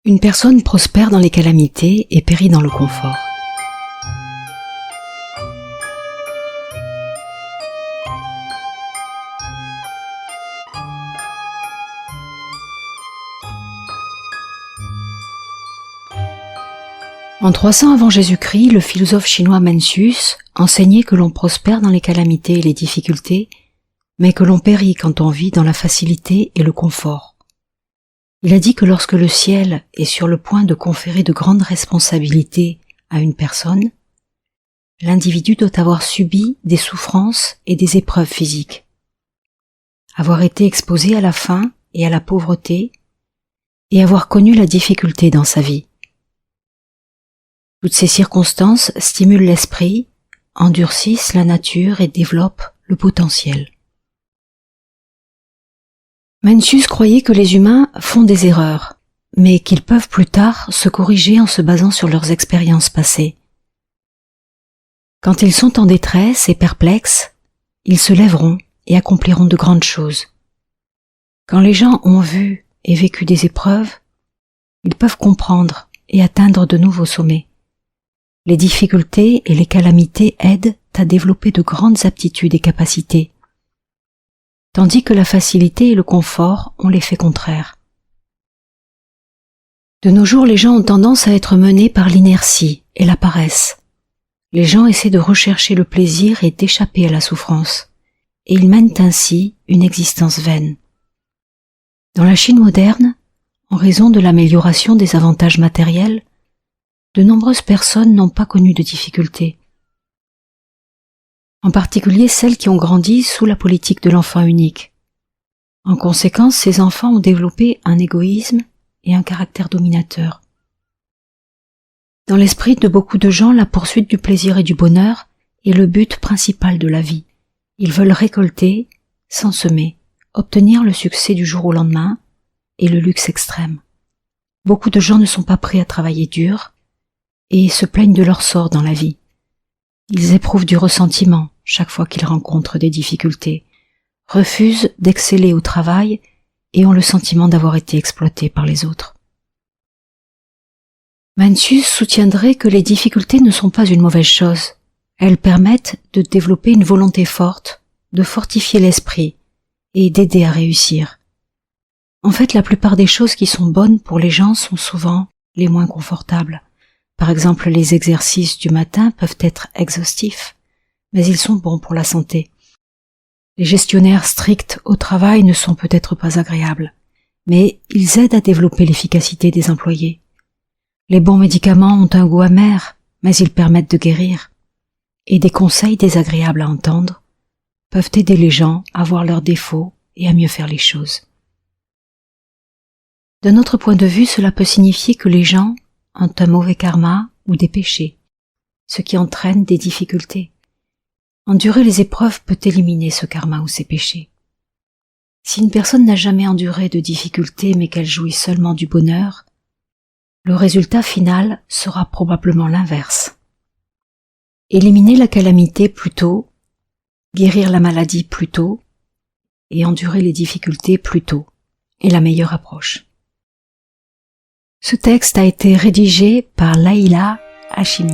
Une personne prospère dans les calamités et périt dans le confort. En 300 avant Jésus-Christ, le philosophe chinois Mencius enseignait que l'on prospère dans les calamités et les difficultés, mais que l'on périt quand on vit dans la facilité et le confort. Il a dit que lorsque le ciel est sur le point de conférer de grandes responsabilités à une personne, l'individu doit avoir subi des souffrances et des épreuves physiques, avoir été exposé à la faim et à la pauvreté, et avoir connu la difficulté dans sa vie. Toutes ces circonstances stimulent l'esprit, endurcissent la nature et développent le potentiel. Mencius croyait que les humains font des erreurs, mais qu'ils peuvent plus tard se corriger en se basant sur leurs expériences passées. Quand ils sont en détresse et perplexes, ils se lèveront et accompliront de grandes choses. Quand les gens ont vu et vécu des épreuves, ils peuvent comprendre et atteindre de nouveaux sommets. Les difficultés et les calamités aident à développer de grandes aptitudes et capacités, tandis que la facilité et le confort ont l'effet contraire. De nos jours, les gens ont tendance à être menés par l'inertie et la paresse. Les gens essaient de rechercher le plaisir et d'échapper à la souffrance, et ils mènent ainsi une existence vaine. Dans la Chine moderne, en raison de l'amélioration des avantages matériels, de nombreuses personnes n'ont pas connu de difficultés. En particulier celles qui ont grandi sous la politique de l'enfant unique. En conséquence, ces enfants ont développé un égoïsme et un caractère dominateur. Dans l'esprit de beaucoup de gens, la poursuite du plaisir et du bonheur est le but principal de la vie. Ils veulent récolter, sans semer, obtenir le succès du jour au lendemain et le luxe extrême. Beaucoup de gens ne sont pas prêts à travailler dur et se plaignent de leur sort dans la vie. Ils éprouvent du ressentiment chaque fois qu'ils rencontrent des difficultés, refusent d'exceller au travail et ont le sentiment d'avoir été exploités par les autres. Mencius soutiendrait que les difficultés ne sont pas une mauvaise chose. Elles permettent de développer une volonté forte, de fortifier l'esprit et d'aider à réussir. En fait, la plupart des choses qui sont bonnes pour les gens sont souvent les moins confortables. Par exemple, les exercices du matin peuvent être exhaustifs, mais ils sont bons pour la santé. Les gestionnaires stricts au travail ne sont peut-être pas agréables, mais ils aident à développer l'efficacité des employés. Les bons médicaments ont un goût amer, mais ils permettent de guérir. Et des conseils désagréables à entendre peuvent aider les gens à voir leurs défauts et à mieux faire les choses. D'un autre point de vue, cela peut signifier que les gens ont un mauvais karma ou des péchés, ce qui entraîne des difficultés. Endurer les épreuves peut éliminer ce karma ou ces péchés. Si une personne n'a jamais enduré de difficultés mais qu'elle jouit seulement du bonheur, le résultat final sera probablement l'inverse. Éliminer la calamité plus tôt, guérir la maladie plus tôt et endurer les difficultés plus tôt est la meilleure approche. Ce texte a été rédigé par Laïla Hachimi.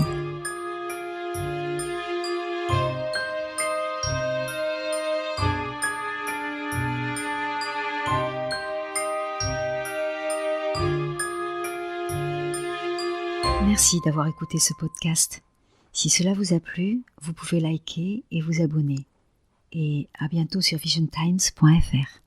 Merci d'avoir écouté ce podcast. Si cela vous a plu, vous pouvez liker et vous abonner. Et à bientôt sur visiontimes.fr.